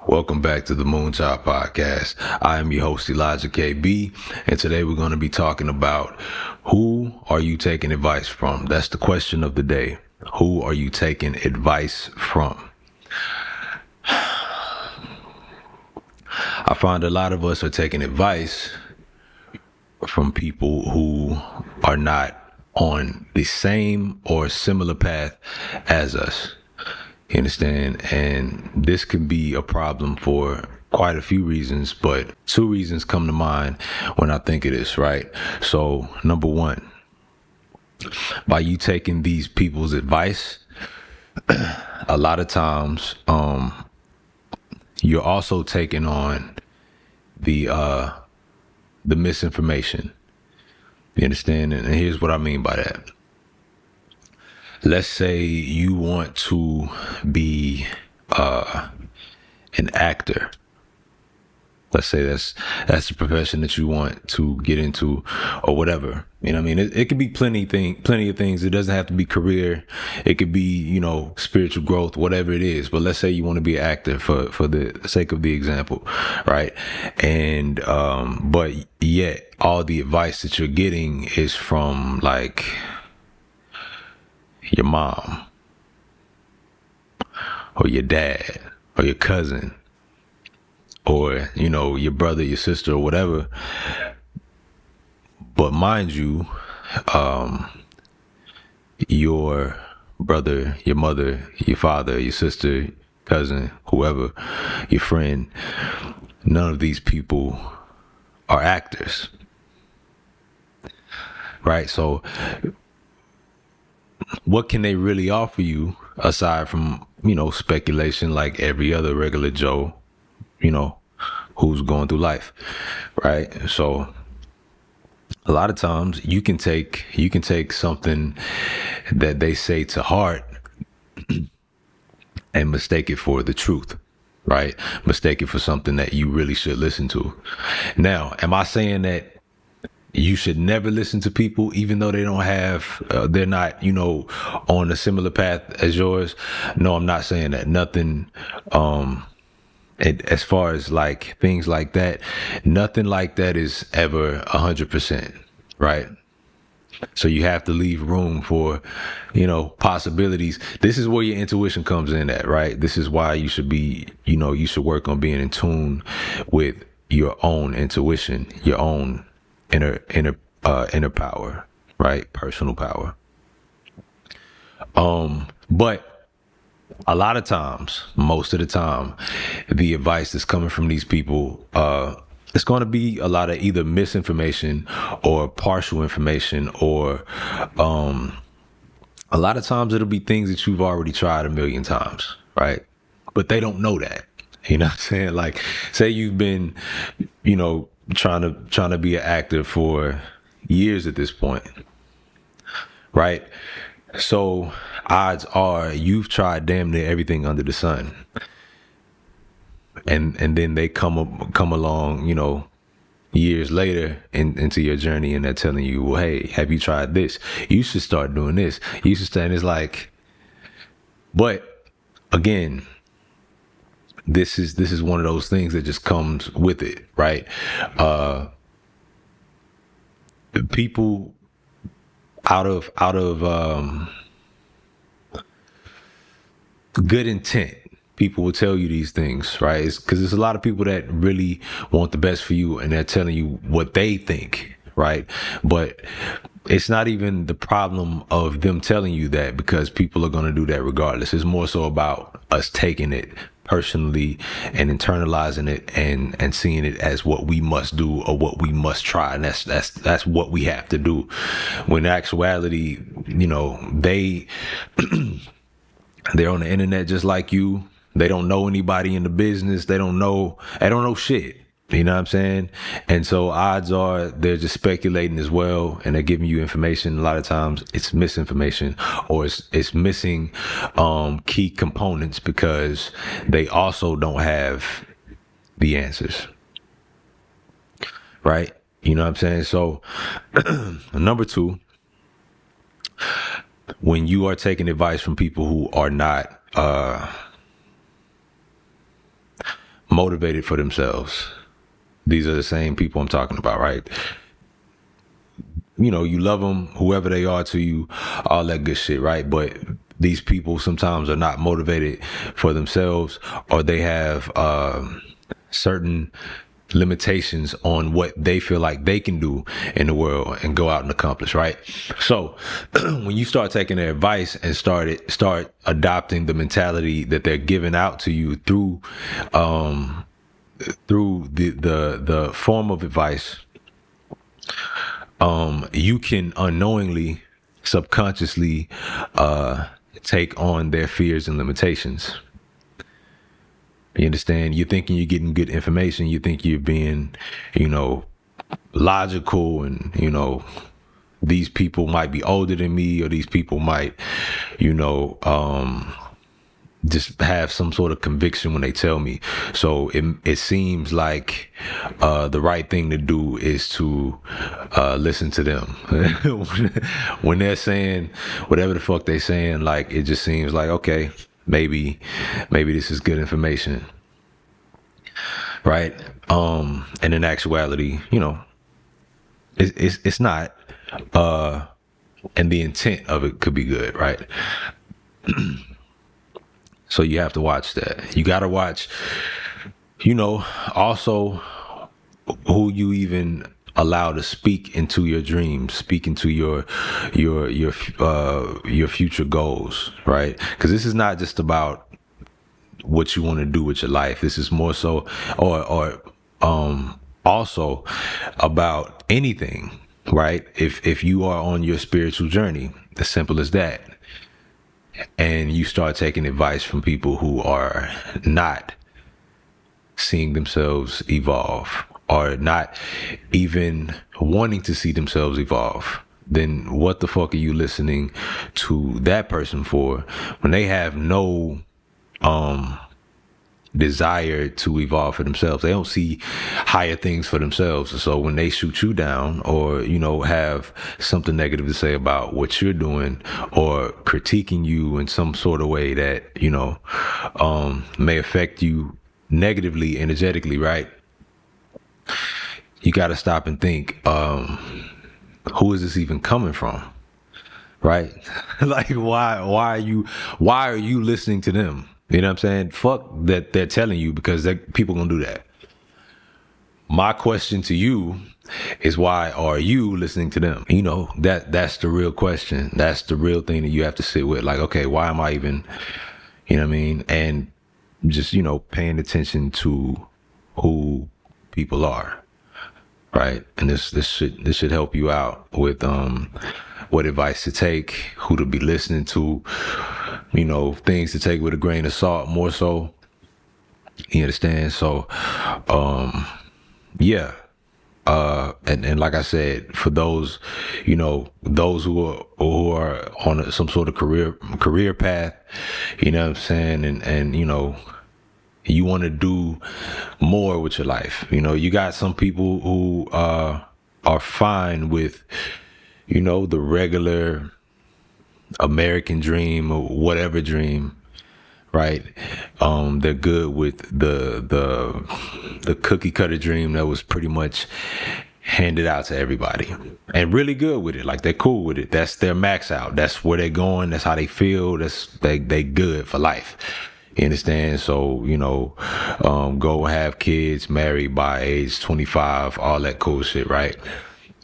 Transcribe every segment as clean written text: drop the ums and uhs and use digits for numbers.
Welcome back to the Moonchild Podcast. I am your host, Elijah KB, and today we're going to be talking about who are you taking advice from? That's the question of the day. Who are you taking advice from? I find a lot of us are taking advice from people who are not on the same or similar path as us. You understand? And this can be a problem for quite a few reasons, but two reasons come to mind when I think of this, right? So, number one, by you taking these people's advice, a lot of times, you're also taking on the misinformation. You understand? And here's what I mean by that. Let's say you want to be an actor. Let's say that's the profession that you want to get into, or whatever. You know what I mean? It could be plenty of things. It doesn't have to be career. It could be, spiritual growth, whatever it is. But let's say you want to be an actor for the sake of the example, right? And but yet all the advice that you're getting is from like your mom or your dad or your cousin or your brother, your sister, or whatever. But mind you, your brother, your mother, your father, your sister, cousin, whoever, your friend, none of these people are actors, right? So what can they really offer you aside from, speculation like every other regular Joe, who's going through life, right? So a lot of times you can take something that they say to heart and mistake it for the truth, right? Mistake it for something that you really should listen to. Now, am I saying that you should never listen to people, even though they don't have, they're not, on a similar path as yours? No, I'm not saying that. Nothing, as far as like things like that, nothing like that is ever 100%, right? So you have to leave room for, possibilities. This is where your intuition comes in at, right? This is why you should be, you should work on being in tune with your own intuition, your own inner power, right? Personal power. But a lot of times, most of the time, the advice that's coming from these people, it's going to be a lot of either misinformation or partial information, or a lot of times it'll be things that you've already tried a million times, right? But they don't know that. You know what I'm saying? Like, say you've been, trying to be an actor for years at this point, right? So odds are you've tried damn near everything under the sun, and then they come along, years later into your journey, and they're telling you, well, hey, have you tried this? You should start doing this. You should start. And it's like, but again, this is one of those things that just comes with it, right? People out of good intent, people will tell you these things, right? It's because there's a lot of people that really want the best for you, and they're telling you what they think, right? But it's not even the problem of them telling you that, because people are going to do that regardless. It's more so about us taking it personally and internalizing it and seeing it as what we must do or what we must try, and that's what we have to do. When in actuality, they're on the internet just like you. They don't know anybody in the business. They don't know shit. You know what I'm saying? And so odds are they're just speculating as well, and they're giving you information. A lot of times it's misinformation, or it's missing key components because they also don't have the answers. Right? You know what I'm saying? So number two, when you are taking advice from people who are not motivated for themselves. These are the same people I'm talking about, right? You know, you love them, whoever they are to you, all that good shit, right? But these people sometimes are not motivated for themselves, or they have certain limitations on what they feel like they can do in the world and go out and accomplish, right? So when you start taking their advice and start adopting the mentality that they're giving out to you through the form of advice, you can unknowingly, subconsciously take on their fears and limitations. You understand? You're thinking you're getting good information. You think you're being, logical, and, these people might be older than me, or these people might, just have some sort of conviction when they tell me. So it seems like the right thing to do is to listen to them. When they're saying whatever the fuck they saying, like, it just seems like, okay, maybe this is good information, right? And in actuality, it's not, and the intent of it could be good, right? So you have to watch that. You got to watch, also who you even allow to speak into your dreams, speak into your future goals, right? Because this is not just about what you want to do with your life. This is more so, or also about anything, right? If you are on your spiritual journey, as simple as that, and you start taking advice from people who are not seeing themselves evolve, or not even wanting to see themselves evolve, then what the fuck are you listening to that person for when they have no desire to evolve for themselves? They don't see higher things for themselves. So when they shoot you down, or have something negative to say about what you're doing, or critiquing you in some sort of way that may affect you negatively, energetically, right? You got to stop and think, who is this even coming from, right? Like, why are you listening to them? You know what I'm saying? Fuck that they're telling you, because people gonna do that. My question to you is, why are you listening to them? That's the real question. That's the real thing that you have to sit with. Like, okay, why am I even, and just, paying attention to who people are, right? And this should help you out with what advice to take, who to be listening to, things to take with a grain of salt, more so. You understand? So yeah. And like I said, for those, those who are on some sort of career path, you know what I'm saying? And you want to do more with your life. You got some people who are fine with, the regular American dream, or whatever dream, right? They're good with the cookie cutter dream that was pretty much handed out to everybody, and really good with it. Like, they're cool with it. That's their max out. That's where they're going. That's how they feel. They good for life. You understand? So, go have kids, marry by age 25, all that cool shit, right?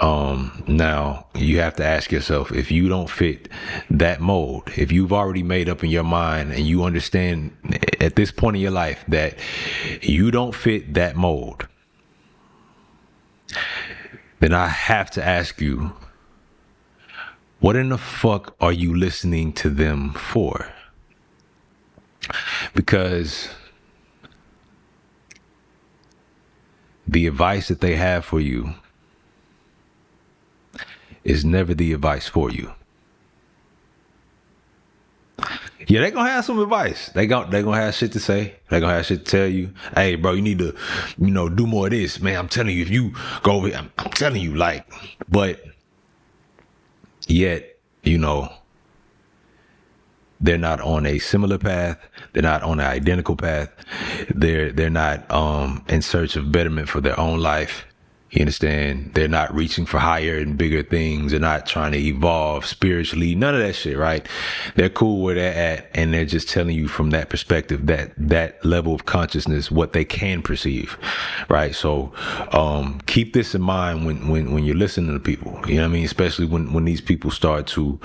Now you have to ask yourself, if you don't fit that mold, if you've already made up in your mind and you understand at this point in your life that you don't fit that mold, then I have to ask you, what in the fuck are you listening to them for? Because the advice that they have for you is never the advice for you. Yeah, they gonna have some advice. They gonna have shit to say. They gonna have shit to tell you. Hey, bro, you need to, do more of this, man. I'm telling you, if you go over here, I'm telling you, like, but yet, they're not on a similar path. They're not on an identical path. They're not in search of betterment for their own life. You understand? They're not reaching for higher and bigger things. They're not trying to evolve spiritually. None of that shit, right? They're cool where they're at, and they're just telling you from that perspective, that level of consciousness, what they can perceive, right? So keep this in mind when you're listening to people. You know what I mean? Especially when these people start to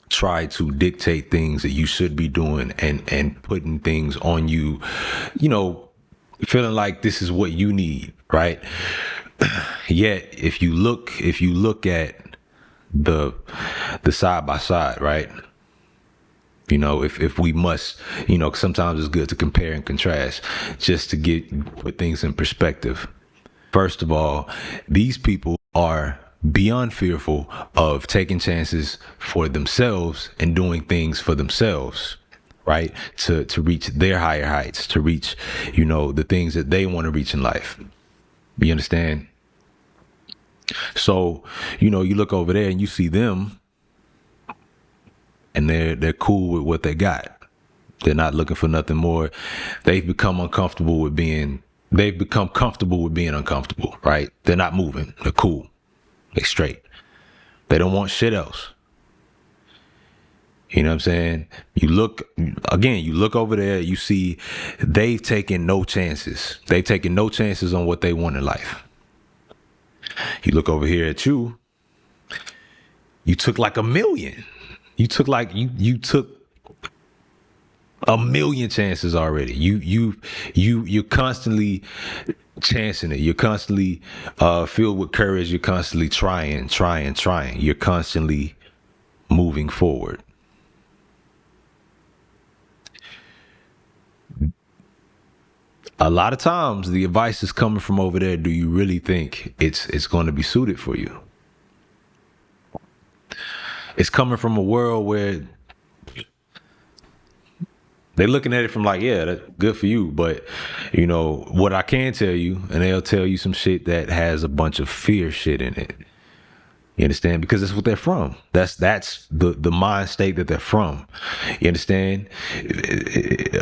try to dictate things that you should be doing and putting things on you, you know, feeling like this is what you need, right? Yet if you look at the side by side, right? You know, if we must, you know, sometimes it's good to compare and contrast just to put things in perspective. First of all, these people are beyond fearful of taking chances for themselves and doing things for themselves, right? To reach their higher heights, to reach, you know, the things that they want to reach in life. You understand? So, you know, you look over there and you see them and they're cool with what they got. They're not looking for nothing more. They've become comfortable with being uncomfortable, right? They're not moving. They're cool. They straight. They don't want shit else. You know what I'm saying? You look over there, you see they've taken no chances. They've taken no chances on what they want in life. You look over here at you took like 1 million. You took a million chances already. You're constantly chancing it. You're constantly filled with courage. You're constantly trying. You're constantly moving forward. A lot of times the advice is coming from over there. Do you really think it's going to be suited for you? It's coming from a world where they're looking at it from like, yeah, that's good for you. But, you know, what I can tell you, and they'll tell you some shit that has a bunch of fear shit in it. You understand? Because that's what they're from. That's the mind state that they're from. You understand?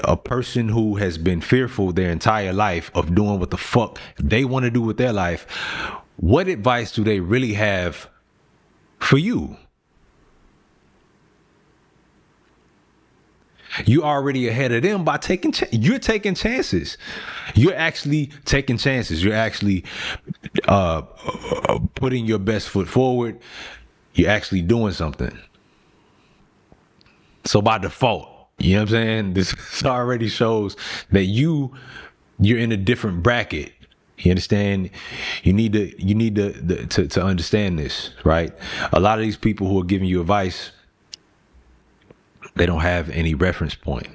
A person who has been fearful their entire life of doing what the fuck they want to do with their life, what advice do they really have for you? You're already ahead of them by you're taking chances. You're actually taking chances. You're actually putting your best foot forward. You're actually doing something. So by default, you know what I'm saying? This already shows that you're in a different bracket. You understand? You need to understand this, right? A lot of these people who are giving you advice, they don't have any reference point.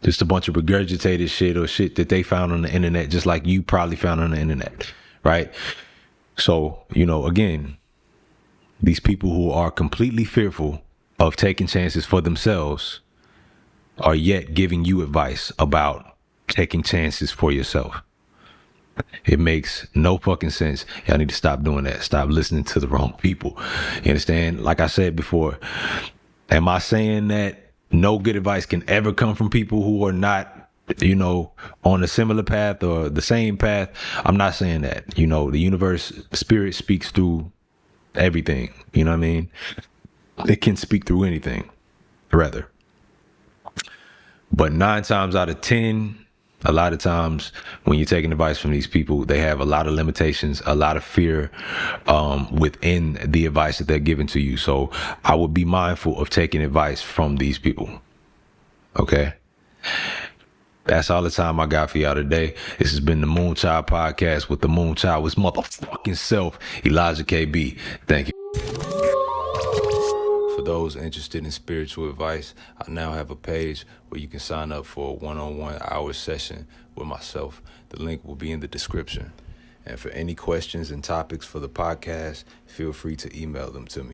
Just a bunch of regurgitated shit or shit that they found on the internet, just like you probably found on the internet, right? So, you know, again, these people who are completely fearful of taking chances for themselves are yet giving you advice about taking chances for yourself. It makes no fucking sense. Y'all need to stop doing that. Stop listening to the wrong people. You understand? Like I said before, am I saying that no good advice can ever come from people who are not, you know, on a similar path or the same path? I'm not saying that. You know, the universe, spirit speaks through everything. You know what I mean? It can speak through anything, rather. But 9 times out of 10, a lot of times when you're taking advice from these people, they have a lot of limitations, a lot of fear within the advice that they're giving to you. So I would be mindful of taking advice from these people. Okay? That's all the time I got for y'all today. This has been the Moonchild Podcast with the Moonchild, his motherfucking self, Elijah KB. Thank you. For those interested in spiritual advice, I now have a page where you can sign up for a one-on-one hour session with myself. The link will be in the description. And for any questions and topics for the podcast, feel free to email them to me.